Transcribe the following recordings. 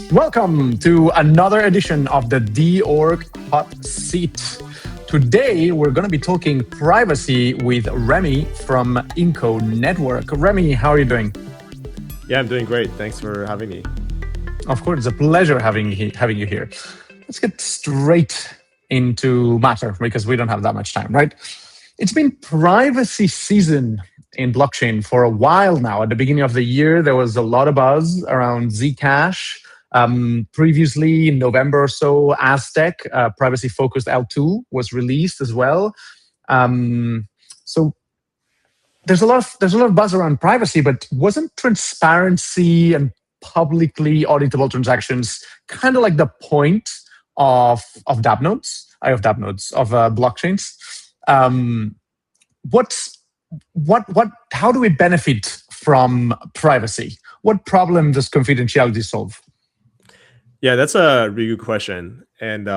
Welcome to another edition of the dOrg Hot Seat. Today, we're going to be talking privacy with Remi from Inco Network. Remi, how are you doing? Yeah, I'm doing great. Thanks for having me. Of course, it's a pleasure having you here. Let's get straight into matter because we don't have that much time, right? It's been privacy season in blockchain for a while now. At the beginning of the year, there was a lot of buzz around Zcash. Previously, in November or so, Aztec, privacy-focused L2, was released as well. So there's a lot of buzz around privacy, but wasn't transparency and publicly auditable transactions kind of like the point of dApp nodes, of blockchains? How do we benefit from privacy? What problem does confidentiality solve? Yeah, that's a really good question. And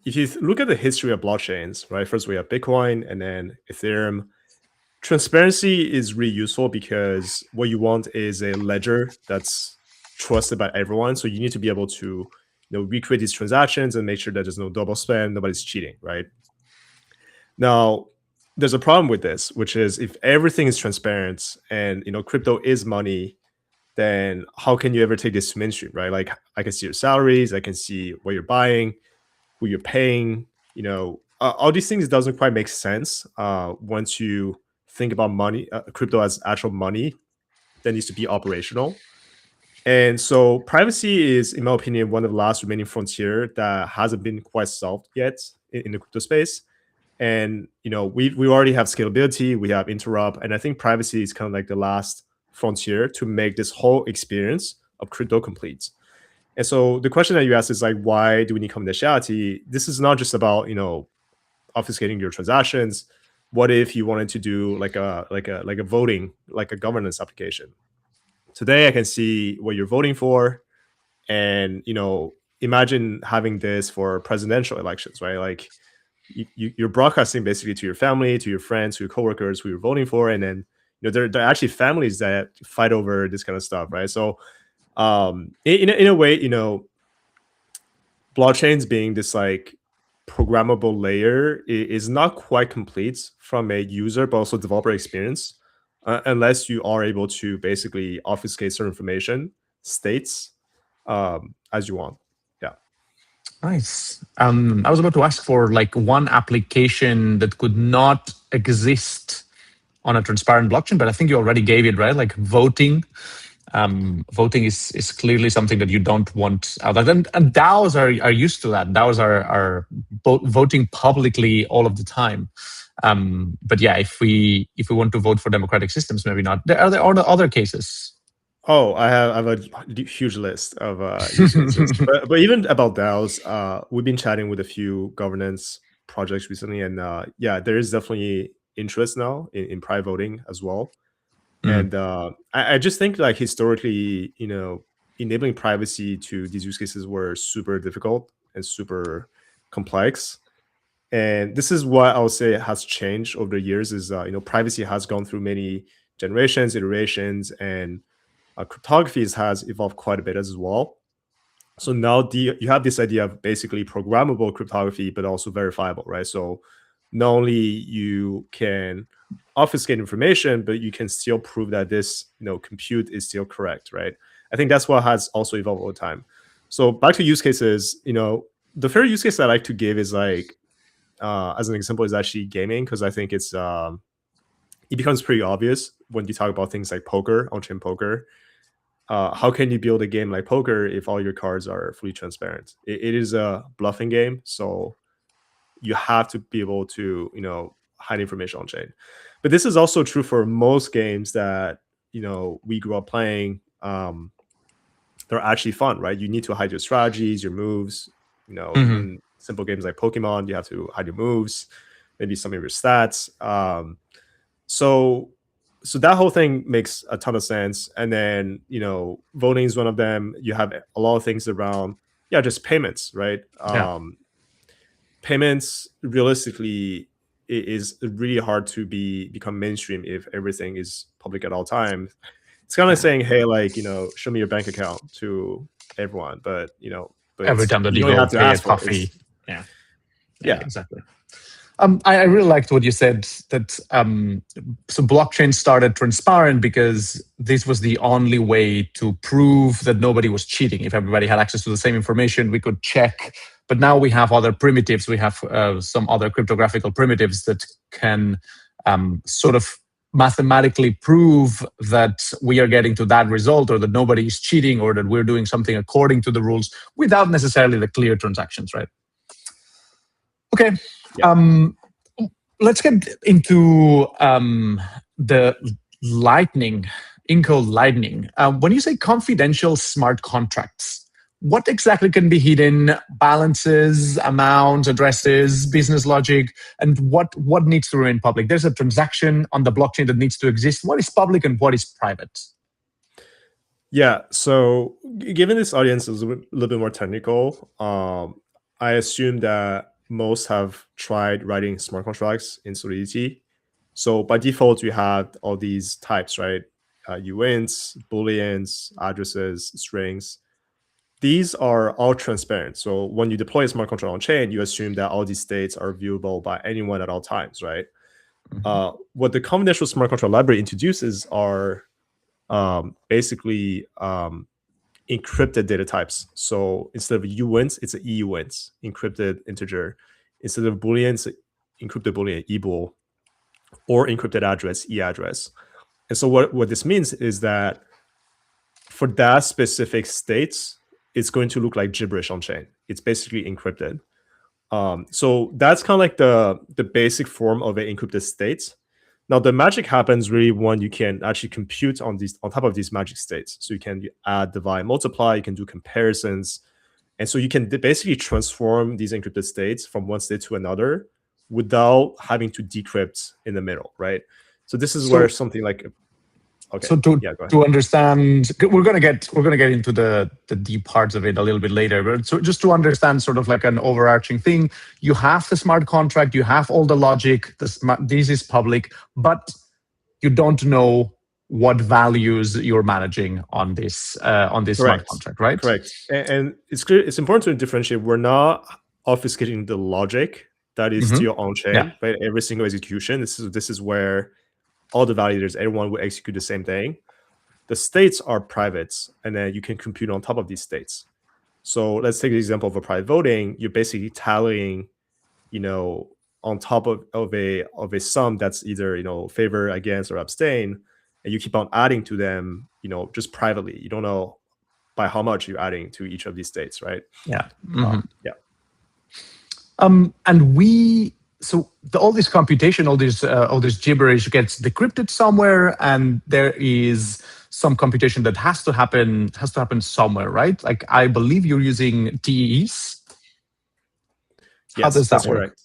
if you look at the history of blockchains, right? First we have Bitcoin and then Ethereum. Transparency is really useful because what you want is a ledger that's trusted by everyone. So you need to be able to recreate these transactions and make sure that there's no double spend, nobody's cheating, right? Now, there's a problem with this, which is if everything is transparent and crypto is money, then how can you ever take this to mainstream, right? Like I can see your salaries, I can see what you're buying, who you're paying, all these things doesn't quite make sense once you think about money, crypto as actual money that needs to be operational. And so privacy is, in my opinion, one of the last remaining frontier that hasn't been quite solved yet in the crypto space. And we already have scalability, we have interop, and I think privacy is kind of like the last frontier to make this whole experience of crypto complete. And so the question that you asked is like, why do we need confidentiality? This is not just about obfuscating your transactions. What if you wanted to do like a voting, like a governance application? Today I can see what you're voting for, and imagine having this for presidential elections, right? Like you're broadcasting basically to your family, to your friends, to your coworkers who you're voting for, and then there are actually families that fight over this kind of stuff, right? So in a way, blockchains being this like programmable layer is not quite complete from a user but also developer experience, unless you are able to basically obfuscate certain information states as you want. Yeah. Nice. I was about to ask for like one application that could not exist on a transparent blockchain, but I think you already gave it, right? Like voting. Voting is clearly something that you don't want out there. And DAOs are used to that. DAOs are voting publicly all of the time. But yeah, if we want to vote for democratic systems, maybe not. Are there other cases? Oh, I have a huge list of use cases. but even about DAOs, we've been chatting with a few governance projects recently, and yeah, there is definitely interest now in private voting as well. And I just think like historically, enabling privacy to these use cases were super difficult and super complex. And this is what I would say has changed over the years is, privacy has gone through many generations, iterations, and cryptography has evolved quite a bit as well. So now you have this idea of basically programmable cryptography, but also verifiable, right? So not only you can obfuscate information, but you can still prove that this compute is still correct, right? I think that's what has also evolved over time. So back to use cases, the favorite use case I like to give is like, as an example, is actually gaming, because I think it becomes pretty obvious when you talk about things like poker, on-chain poker. How can you build a game like poker if all your cards are fully transparent? It is a bluffing game, so you have to be able to hide information on chain. But this is also true for most games that we grew up playing. They're actually fun, right? You need to hide your strategies, your moves. Even simple games like Pokemon, you have to hide your moves, maybe some of your stats. So that whole thing makes a ton of sense. And then voting is one of them. You have a lot of things around just payments, right? Yeah. Payments realistically is really hard to become mainstream if everything is public at all times. It's kind of saying, hey, like show me your bank account to everyone, but but Every time that you you don't go have to pay a ask for it. coffee. Yeah. Yeah. Exactly. I really liked what you said that so blockchain started transparent because this was the only way to prove that nobody was cheating. If everybody had access to the same information, we could check. But now we have other primitives. We have some other cryptographical primitives that can sort of mathematically prove that we are getting to that result, or that nobody is cheating, or that we're doing something according to the rules without necessarily the clear transactions, right? Okay. Yeah. Let's get into the Lightning, Inco Lightning. When you say confidential smart contracts, what exactly can be hidden? Balances, amounts, addresses, business logic, and what needs to remain public? There's a transaction on the blockchain that needs to exist. What is public and what is private? Yeah. So given this audience is a little bit more technical, I assume that most have tried writing smart contracts in Solidity. So by default, you have all these types, right? Euints, booleans, addresses, strings. These are all transparent. So when you deploy a smart contract on chain, you assume that all these states are viewable by anyone at all times, right? What the confidential smart contract library introduces are basically encrypted data types. So instead of euints, it's an euint, encrypted integer. Instead of booleans, encrypted boolean, ebool, or encrypted address, eaddress. And so what this means is that for that specific state, it's going to look like gibberish on chain. It's basically encrypted. So that's kind of like the basic form of an encrypted state. Now the magic happens really when you can actually compute on top of these magic states. So you can add, divide, multiply. You can do comparisons, and so you can basically transform these encrypted states from one state to another without having to decrypt in the middle, right? So this is where something like okay. So to understand, we're gonna get into the deep parts of it a little bit later. But so just to understand, sort of like an overarching thing, you have the smart contract, you have all the logic. This is public, but you don't know what values you're managing on this smart contract, right? Correct. And it's clear. It's important to differentiate. We're not obfuscating the logic that is still on chain, right? Every single execution. This is where all the validators, everyone will execute the same thing. The states are private, and then you can compute on top of these states. So let's take the example of a private voting. You're basically tallying, on top of a sum that's either favor, against, or abstain, and you keep on adding to them, just privately. You don't know by how much you're adding to each of these states, right? Yeah. Yeah. And so all this computation, all this gibberish gets decrypted somewhere, and there is some computation that has to happen somewhere, right? Like I believe you're using TEs. How does that work? Correct.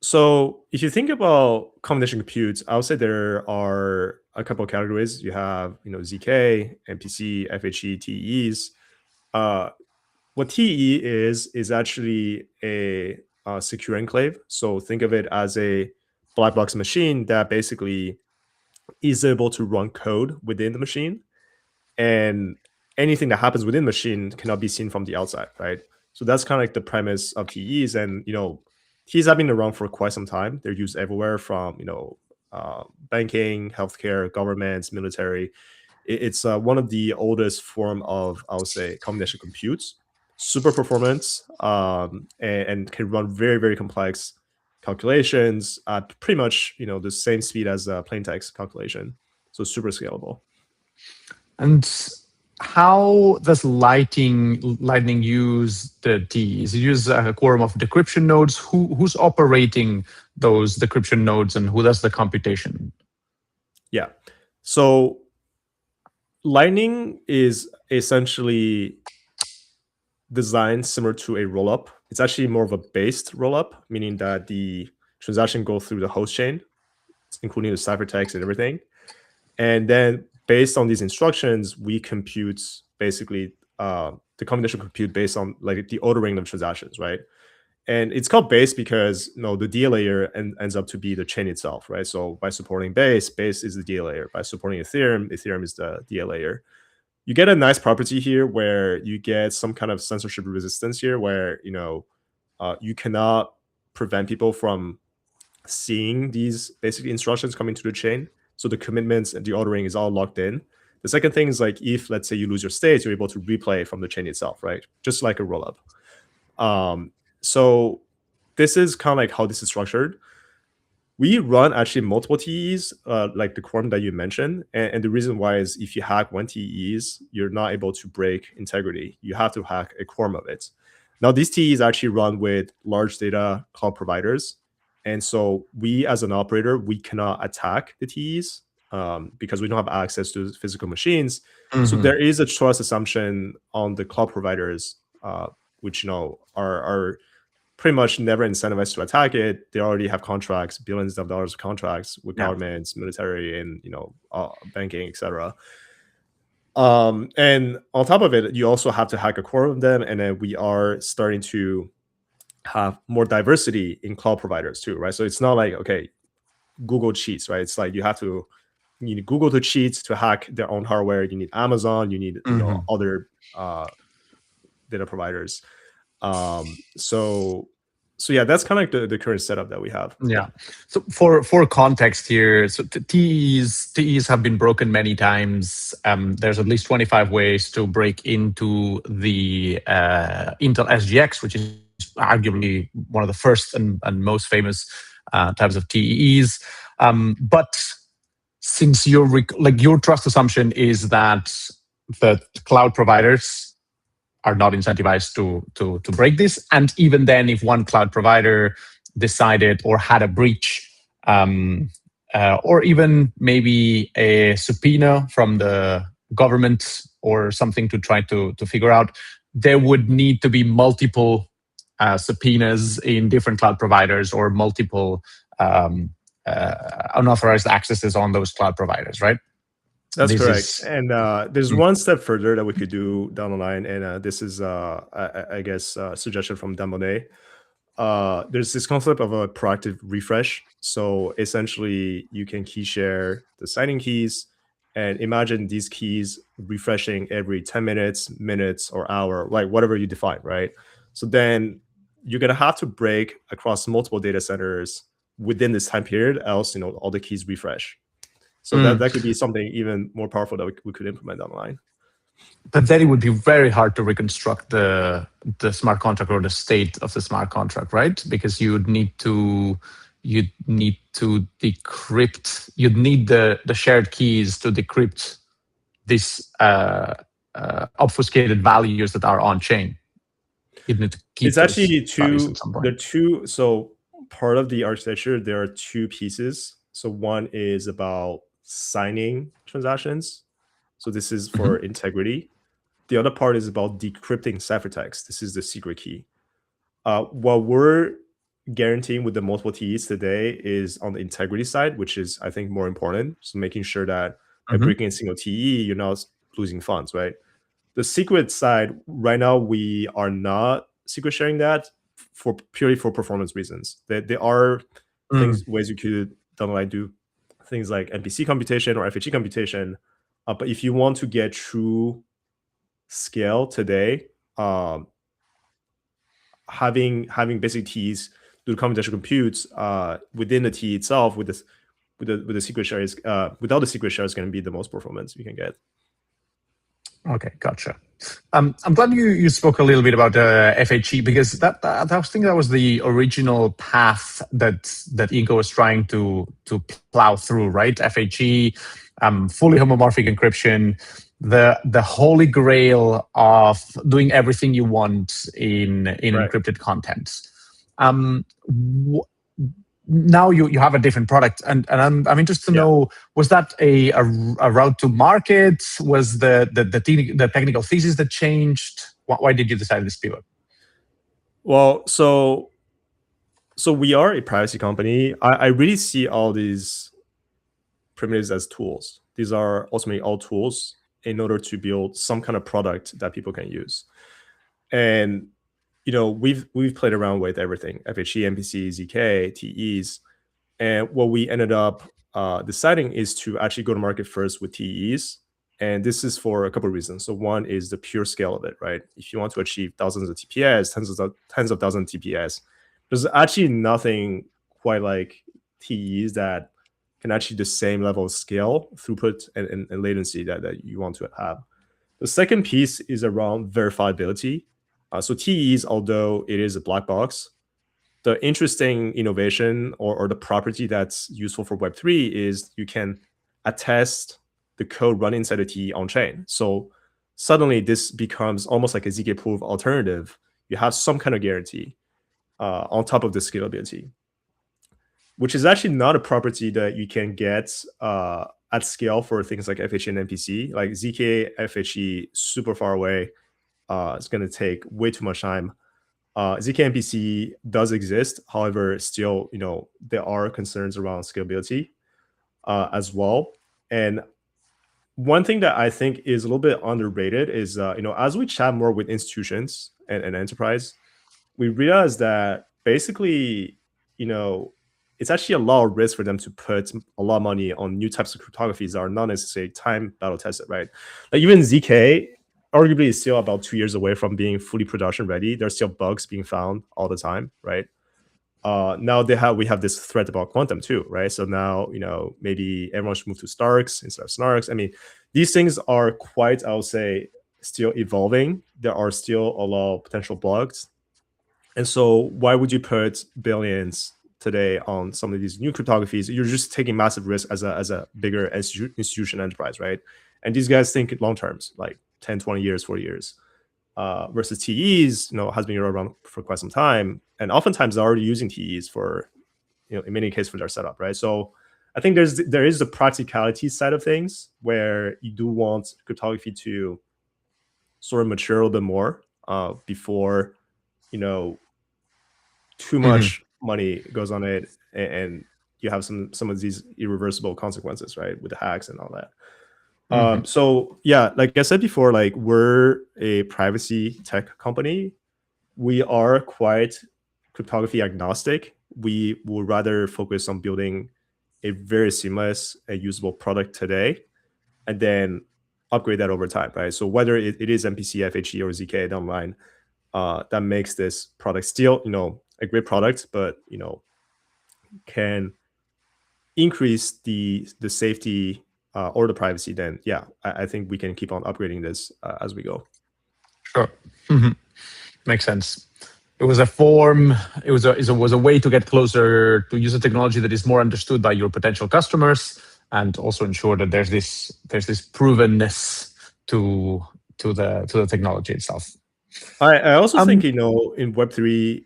So if you think about combination compute, I would say there are a couple of categories. You have ZK, MPC, FHE, TEs. What TE is actually a secure enclave. So think of it as a black box machine that basically is able to run code within the machine, and anything that happens within the machine cannot be seen from the outside, right? So that's kind of like the premise of TEs. And TEs have been around for quite some time. They're used everywhere from banking, healthcare, governments, military. It's one of the oldest form of, I would say, combination compute. Super performance, and can run very, very complex calculations at pretty much the same speed as a plain text calculation. So super scalable. And how does Lightning use the TEs? It uses a quorum of decryption nodes. Who's operating those decryption nodes, and who does the computation? Yeah. So Lightning is essentially designed similar to a rollup. It's actually more of a based rollup, meaning that the transaction goes through the host chain, including the ciphertext and everything. And then based on these instructions, we compute basically the combination compute based on like the ordering of transactions, right? And it's called base because the DA layer ends up to be the chain itself, right? So by supporting base is the DA layer. By supporting Ethereum is the DA layer. you get a nice property here where you get some kind of censorship resistance here, where you cannot prevent people from seeing these basic instructions coming to the chain. So the commitments and the ordering is all locked in. The second thing is like, if let's say you lose your state, you're able to replay from the chain itself, right? Just like a rollup. So this is kind of like how this is structured. We run actually multiple TEs, like the quorum that you mentioned. And the reason why is, if you hack one TEs, you're not able to break integrity. You have to hack a quorum of it. Now, these TEs actually run with large data cloud providers. And so we, as an operator, we cannot attack the TEs because we don't have access to physical machines. So there is a trust assumption on the cloud providers, which are pretty much never incentivized to attack it. They already have contracts, billions of dollars of contracts with governments, military, and banking, etc. And on top of it, you also have to hack a core of them, and then we are starting to have more diversity in cloud providers too, right? So it's not like, okay, Google cheats, right? It's like you need Google to cheat to hack their own hardware. You need Amazon, you need other data providers. So yeah, that's kind of like the current setup that we have. Yeah. So for context here, so TEs have been broken many times. There's at least 25 ways to break into the Intel SGX, which is arguably one of the first and most famous types of TEs. But since your trust assumption is that the cloud providers are not incentivized to break this. And even then, if one cloud provider decided or had a breach, or even maybe a subpoena from the government or something to try to figure out, there would need to be multiple subpoenas in different cloud providers or multiple unauthorized accesses on those cloud providers, right? That's correct. And there's one step further that we could do down the line, and this is, I guess, a suggestion from Damone. There's this concept of a proactive refresh. So essentially, you can key share the signing keys, and imagine these keys refreshing every 10 minutes, or hour, like whatever you define, right? So then you're going to have to break across multiple data centers within this time period, else all the keys refresh. So that could be something even more powerful that we could implement down the line. But then it would be very hard to reconstruct the smart contract or the state of the smart contract, right? Because you'd need to decrypt. You'd need the shared keys to decrypt these obfuscated values that are on chain. You'd need to keep. It's actually two. So part of the architecture, there are two pieces. So one is about signing transactions. So this is for integrity. The other part is about decrypting ciphertext. This is the secret key. What we're guaranteeing with the multiple TEs today is on the integrity side, which is, I think, more important. So making sure that by breaking a single TE, you're not losing funds, right? The secret side, right now, we are not secret sharing that purely for performance reasons. There are ways you could down the line do things like MPC computation or FHE computation. But if you want to get true scale today, having basic TEs do computational computes within the TE itself with the secret share is without the secret share is going to be the most performance you can get. Okay, gotcha. I'm glad you spoke a little bit about FHE, because I was thinking that was the original path that Inco was trying to plow through, right? FHE, fully homomorphic encryption, the holy grail of doing everything you want in encrypted content. Now you have a different product, and I'm interested to know, was that a route to market? Was the technical thesis that changed? Why did you decide this pivot? Well, so we are a privacy company. I really see all these primitives as tools. These are ultimately all tools in order to build some kind of product that people can use. And we've played around with everything: FHE, MPC, ZK, TEs, and what we ended up deciding is to actually go to market first with TEs, And this is for a couple of reasons. So one is the pure scale of it, right? If you want to achieve thousands of TPS, tens of thousands of TPS, there's actually nothing quite like TEs that can achieve the same level of scale, throughput, and latency that you want to have. The second piece is around verifiability. So TEs, although it is a black box, the interesting innovation or the property that's useful for Web3 is you can attest the code running inside the TE on chain. So suddenly this becomes almost like a ZK proof alternative. You have some kind of guarantee on top of the scalability, which is actually not a property that you can get at scale for things like FHE and MPC. Like ZK, FHE, super far away. It's going to take way too much time. ZK MPC does exist. However, still, there are concerns around scalability as well. And one thing that I think is a little bit underrated is, as we chat more with institutions and enterprise, we realize that basically, it's actually a lot of risk for them to put a lot of money on new types of cryptographies that are not necessarily time battle tested, right? Like even ZK arguably is still about 2 years away from being fully production ready. There's still bugs being found all the time, right? Now we have this threat about quantum too, right? So now, maybe everyone should move to Starks instead of Snarks. I mean, these things are quite, I would say, still evolving. There are still a lot of potential bugs. And so why would you put billions today on some of these new cryptographies? You're just taking massive risk as a bigger institution enterprise, right? And these guys think long terms, like 10, 20 years, 40 years. Versus TEs, has been around for quite some time, and oftentimes they're already using TEs for, in many cases for their setup, right? So I think there is the practicality side of things where you do want cryptography to sort of mature a little bit more before, too much money goes on it, and you have some of these irreversible consequences, right, with the hacks and all that. So yeah, like I said before, like we're a privacy tech company. We are quite cryptography agnostic. We will rather focus on building a very seamless and usable product today, and then upgrade that over time, right? So whether it is MPC, FHE, or ZK down the line, that makes this product still, a great product, but can increase the safety or the privacy, then yeah, I think we can keep on upgrading this as we go. Sure. Makes sense. It was a form. It was a way to get closer to use a technology that is more understood by your potential customers, and also ensure that there's this provenness to the technology itself. I also think in Web3,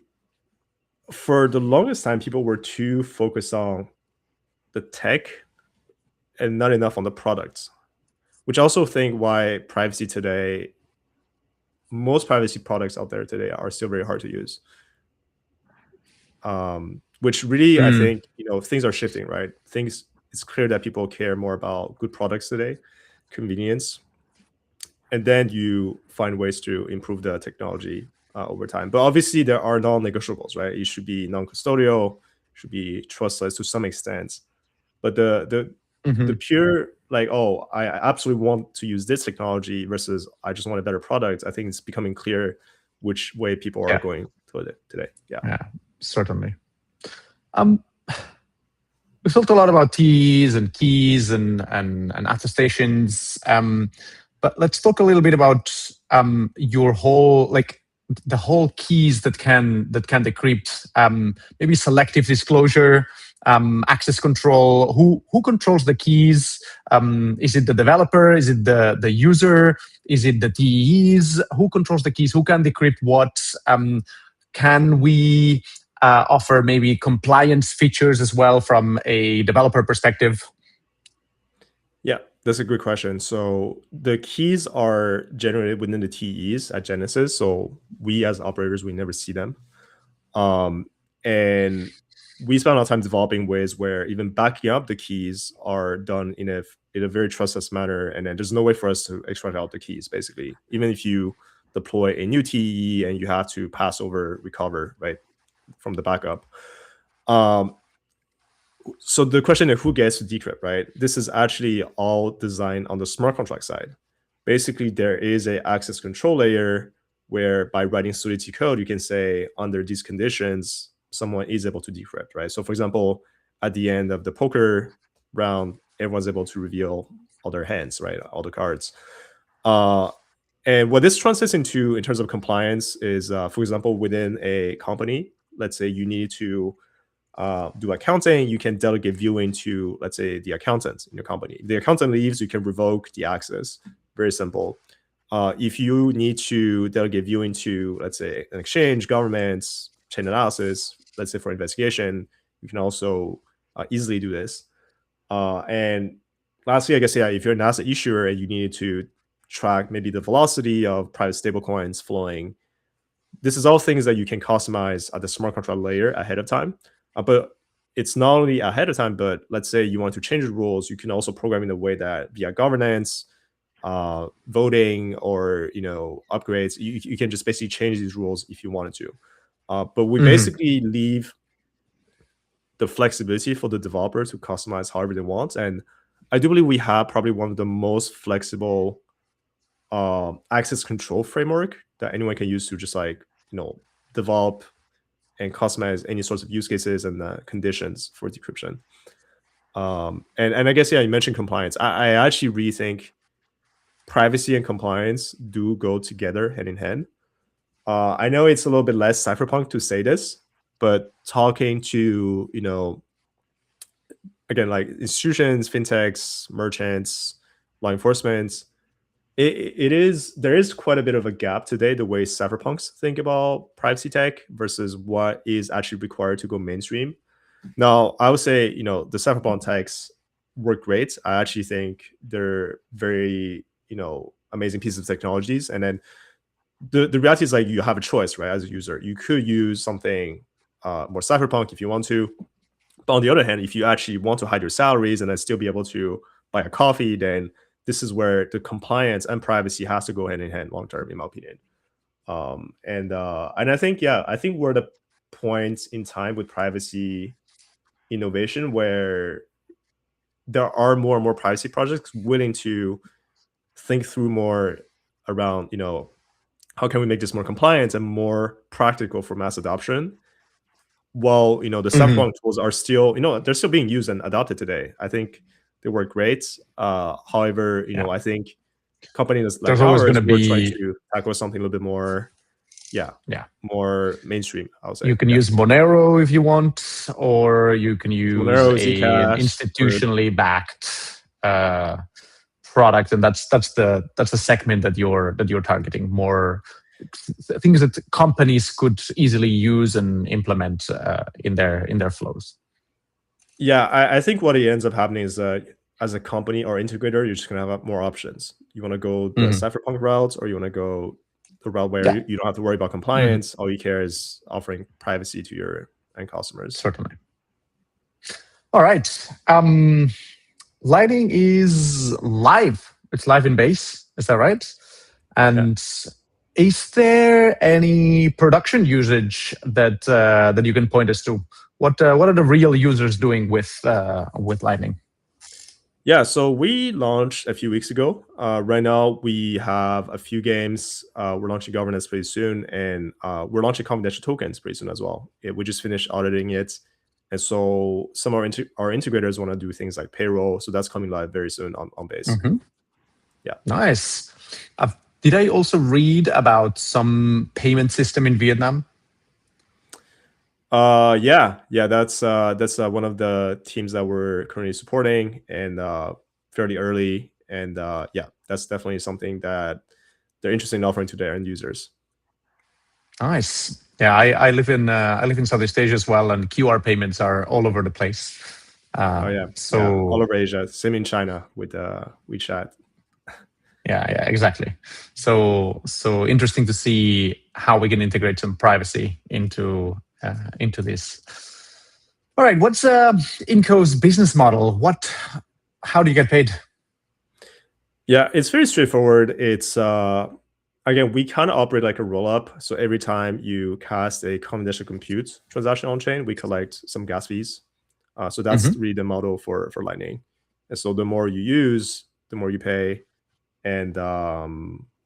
for the longest time, people were too focused on the tech and not enough on the products, which I also think why privacy today, most privacy products out there today are still very hard to use. Which really, I think, things are shifting, right? It's clear that people care more about good products today, convenience, and then you find ways to improve the technology over time. But obviously there are non-negotiables, right? It should be non-custodial, should be trustless to some extent. But the pure, like, oh, I absolutely want to use this technology versus I just want a better product, I think it's becoming clear which way people are going toward it today. Yeah, certainly. We've talked a lot about TEs and keys and attestations, but let's talk a little bit about your whole, like the whole keys that can decrypt, maybe selective disclosure, access control. Who controls the keys? Is it the developer? Is it the user? Is it the TEs? Who controls the keys? Who can decrypt what? Can we offer maybe compliance features as well from a developer perspective? Yeah, that's a good question. So the keys are generated within the TEs at Genesis. So we as operators, we never see them. And we spend a lot of time developing ways where even backing up the keys are done in a very trustless manner. And then there's no way for us to extract out the keys, basically. Even if you deploy a new TE and you have to pass over recover, right, from the backup. so the question is who gets to decrypt, right? This is actually all designed on the smart contract side. Basically, there is a access control layer where by writing Solidity code, you can say under these conditions, someone is able to decrypt, right? So for example, at the end of the poker round, everyone's able to reveal all their hands, right? All the cards. And what this translates into in terms of compliance is, for example, within a company, let's say you need to do accounting, you can delegate viewing to, let's say, the accountant in your company. If the accountant leaves, you can revoke the access. Very simple. If you need to delegate viewing to, let's say, an exchange, governments, chain analysis, let's say for investigation, you can also easily do this. And lastly, I guess, yeah, if you're an asset issuer and you need to track maybe the velocity of private stablecoins flowing, this is all things that you can customize at the smart contract layer ahead of time. But it's not only ahead of time, but let's say you want to change the rules, you can also program in a way that via governance, voting, or upgrades, you can just basically change these rules if you wanted to. But we basically leave the flexibility for the developer to customize however they want. And I do believe we have probably one of the most flexible access control framework that anyone can use to just develop and customize any sorts of use cases and conditions for decryption. And I guess, yeah, you mentioned compliance. I actually really think privacy and compliance do go together hand in hand. I know it's a little bit less cypherpunk to say this, but talking to, again, like institutions, fintechs, merchants, law enforcement, there is quite a bit of a gap today, the way cypherpunks think about privacy tech versus what is actually required to go mainstream. Now, I would say, the cypherpunk techs work great. I actually think they're very, amazing pieces of technologies. And then the reality is, like, you have a choice, right? As a user, you could use something more cypherpunk if you want to. But on the other hand, if you actually want to hide your salaries and then still be able to buy a coffee, then this is where the compliance and privacy has to go hand in hand long term, in my opinion. And I think, yeah, I think we're at a point in time with privacy innovation where there are more and more privacy projects willing to think through more around, how can we make this more compliant and more practical for mass adoption? While, the cypherpunk tools are still, they're still being used and adopted today. I think they work great. However, I think companies like ours, we're trying to tackle something a little bit more, more mainstream, I would say. You can use Monero if you want, or you can use Monero, an Zcash, institutionally backed product, and that's the segment that you're targeting. More things that companies could easily use and implement in their flows. Yeah, I think what it ends up happening is as a company or integrator, you're just going to have more options. You want to go the cypherpunk route, or you want to go the route where you don't have to worry about compliance. All you care is offering privacy to your end customers. Certainly. All right. Lightning is live. It's live in base. Is that right? And is there any production usage that you can point us to? What are the real users doing with Lightning? Yeah, so we launched a few weeks ago. Right now, we have a few games. We're launching governance pretty soon, and we're launching confidential tokens pretty soon as well. We just finished auditing it, and so some of our integrators want to do things like payroll. So that's coming live very soon on base. Yeah, nice. Did I also read about some payment system in Vietnam? Yeah, that's one of the teams that we're currently supporting, and fairly early. And yeah, that's definitely something that they're interested in offering to their end users. Nice. Yeah, I live in Southeast Asia as well, and QR payments are all over the place. All over Asia. Same in China with WeChat. Yeah, exactly. So interesting to see how we can integrate some privacy into this. All right, what's Inco's business model? How do you get paid? Yeah, it's very straightforward. It's again, we kind of operate like a roll-up. So every time you cast a confidential compute transaction on chain, we collect some gas fees. So that's really the model for Lightning. And so the more you use, the more you pay. And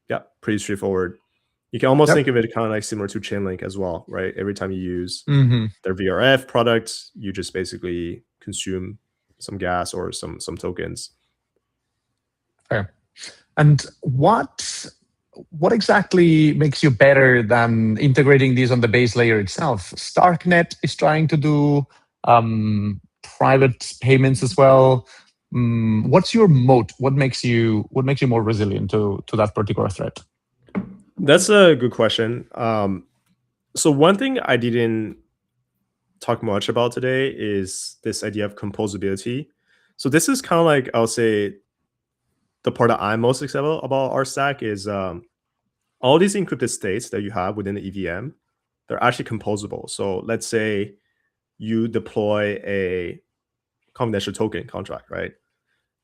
yeah, pretty straightforward. You can almost think of it kind of like similar to Chainlink as well, right? Every time you use their VRF product, you just basically consume some gas or some tokens. Fair. And what exactly makes you better than integrating these on the base layer itself? Starknet is trying to do private payments as well. What's your moat? What makes you more resilient to that particular threat? That's a good question. So one thing I didn't talk much about today is this idea of composability. So this is kind of like, I'll say, the part that I'm most excited about our stack is all these encrypted states that you have within the EVM, they're actually composable. So let's say you deploy a confidential token contract, right?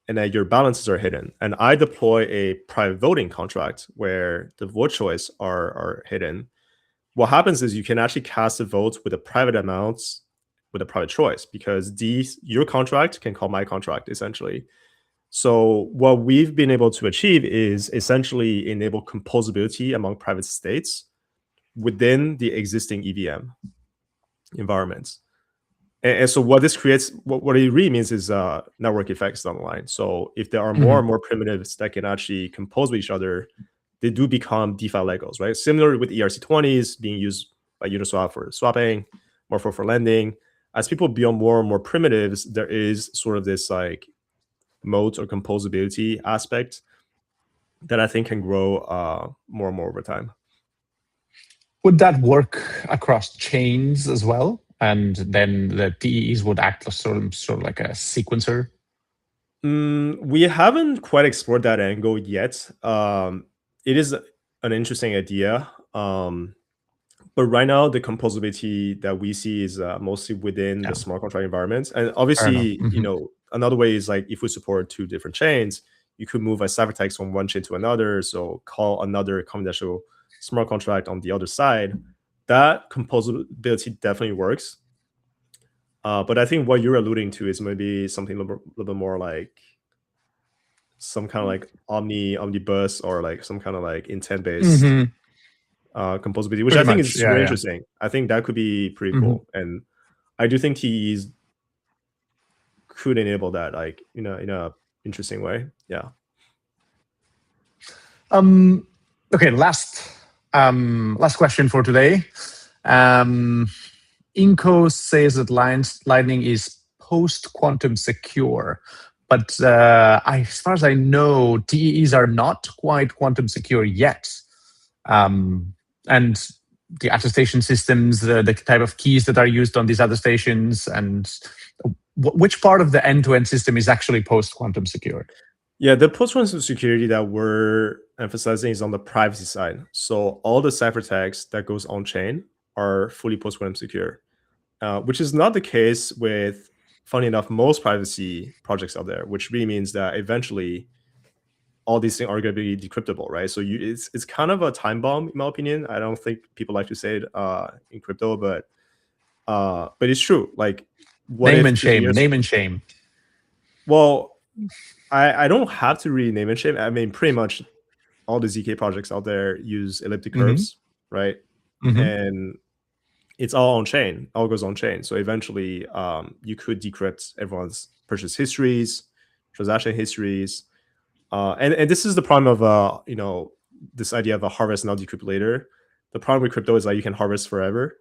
And then your balances are hidden. And I deploy a private voting contract where the vote choice are hidden. What happens is you can actually cast the votes with the private amounts with a private choice, because your contract can call my contract essentially. So what we've been able to achieve is essentially enable composability among private states within the existing EVM environments. And so what this creates, what it really means is network effects down the line. So if there are more and more primitives that can actually compose with each other, they do become DeFi Legos, right? Similar with ERC20s being used by Uniswap for swapping, Morpho for lending. As people build more and more primitives, there is sort of this like moat or composability aspect that I think can grow more and more over time. Would that work across chains as well? And then the TEEs would act as sort of like a sequencer? We haven't quite explored that angle yet. It is an interesting idea. But right now, the composability that we see is mostly within the smart contract environments. And obviously, you know, another way is like if we support 2 different chains, you could move a ciphertext from one chain to another. So call another confidential smart contract on the other side. That composability definitely works. But I think what you're alluding to is maybe something a little bit more like some kind of like omnibus or like some kind of like intent-based composability, which pretty I think is super interesting. I think that could be pretty cool. And I do think TEs could enable that, like, you know, in a interesting way. Yeah. Okay, last question for today. Inco says that Lightning is post-quantum secure, but as far as I know, TEEs are not quite quantum secure yet. And the attestation systems, the type of keys that are used on these attestations, and which part of the end-to-end system is actually post-quantum secure? Yeah, the post-quantum security that we're emphasizing is on the privacy side. So all the ciphertext that goes on-chain are fully post-quantum secure, which is not the case with, funny enough, most privacy projects out there, which really means that eventually all these things are going to be decryptable, right? So it's kind of a time bomb, in my opinion. I don't think people like to say it in crypto, but it's true. Like, what name and shame. Well, I don't have to really name and shame. I mean, pretty much all the ZK projects out there use elliptic curves, right? And it's all on chain, all goes on chain. So eventually you could decrypt everyone's purchase histories, transaction histories. And this is the problem of, you know, this idea of a harvest now decrypt later. The problem with crypto is that you can harvest forever.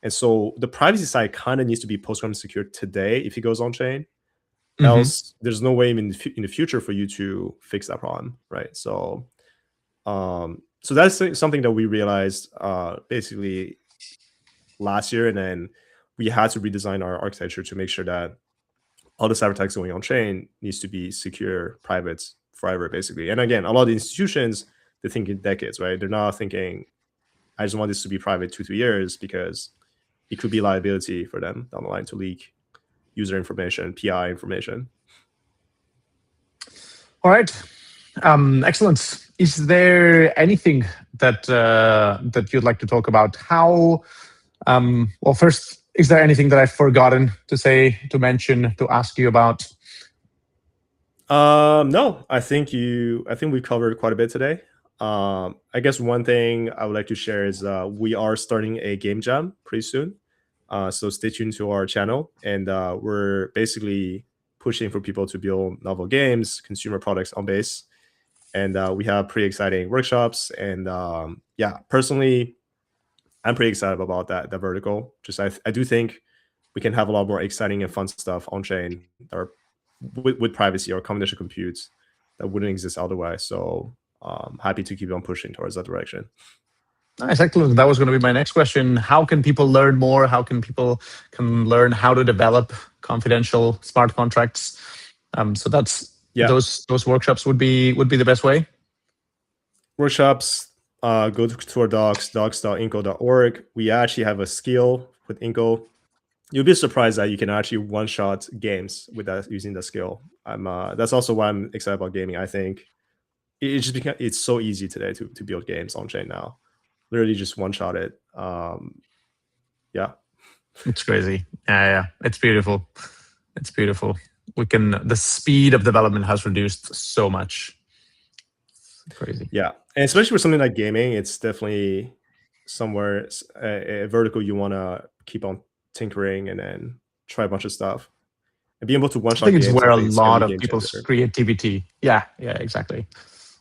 And so the privacy side kind of needs to be post-quantum secure today if it goes on chain. Else, there's no way in the future for you to fix that problem, right? So, so that's something that we realized basically last year, and then we had to redesign our architecture to make sure that all the ciphertext going on chain needs to be secure, private forever, basically. And again, a lot of the institutions, they think in decades, right? They're not thinking, I just want this to be private 2-3 years, because it could be liability for them down the line to leak user information, PI information. All right, excellent. Is there anything that that you'd like to talk about? How? Well, first, Is there anything that I've forgotten to say, to mention, to ask you about? No, I think we covered quite a bit today. I guess one thing I would like to share is we are starting a game jam pretty soon. So stay tuned to our channel, and we're basically pushing for people to build novel games, consumer products on base. And we have pretty exciting workshops. And yeah, personally, I'm pretty excited about that vertical. Just I do think we can have a lot more exciting and fun stuff on chain or with privacy or combinational compute that wouldn't exist otherwise. So happy to keep on pushing towards that direction. Nice, excellent. That was going to be my next question. How can people learn more? How can people learn how to develop confidential smart contracts? So that's those workshops would be the best way. Workshops, go to our docs, docs.inco.org. We actually have a skill with Inco. You'll be surprised that you can actually one-shot games with that using the skill. That's also why I'm excited about gaming. I think it's so easy today to build games on chain now. Literally just one-shot it. Yeah, it's crazy. Yeah, it's beautiful. It's beautiful. The speed of development has reduced so much. Crazy. Yeah, and especially for something like gaming, it's definitely somewhere a vertical you want to keep on tinkering and then try a bunch of stuff and being able to one-shot. I think it's where a lot of people's creativity. Yeah, exactly.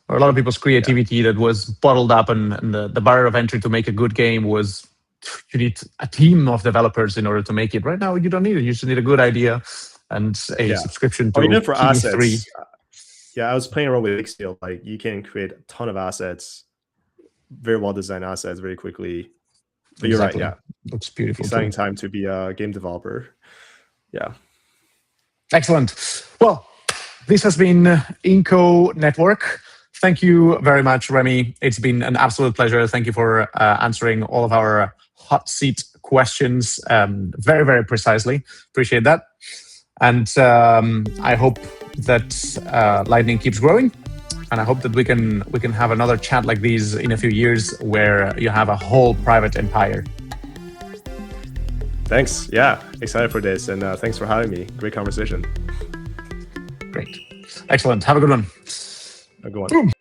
Or a lot of people's creativity that was bottled up, and the barrier of entry to make a good game was you need a team of developers in order to make it. Right now, you don't need it. You just need a good idea and a subscription to even for TV3. assets. Yeah, I was playing around with Xsteel. Like you can create a ton of assets, very well designed assets, very quickly. But you're right. Yeah, looks beautiful. Exciting time to be a game developer. Yeah. Excellent. Well, this has been Inco Network. Thank you very much, Remi. It's been an absolute pleasure. Thank you for answering all of our hot seat questions very, very precisely. Appreciate that. And I hope that Lightning keeps growing. And I hope that we can have another chat like these in a few years where you have a whole private empire. Thanks. Yeah, excited for this. And thanks for having me. Great conversation. Great. Excellent. Have a good one. A good one. Boom.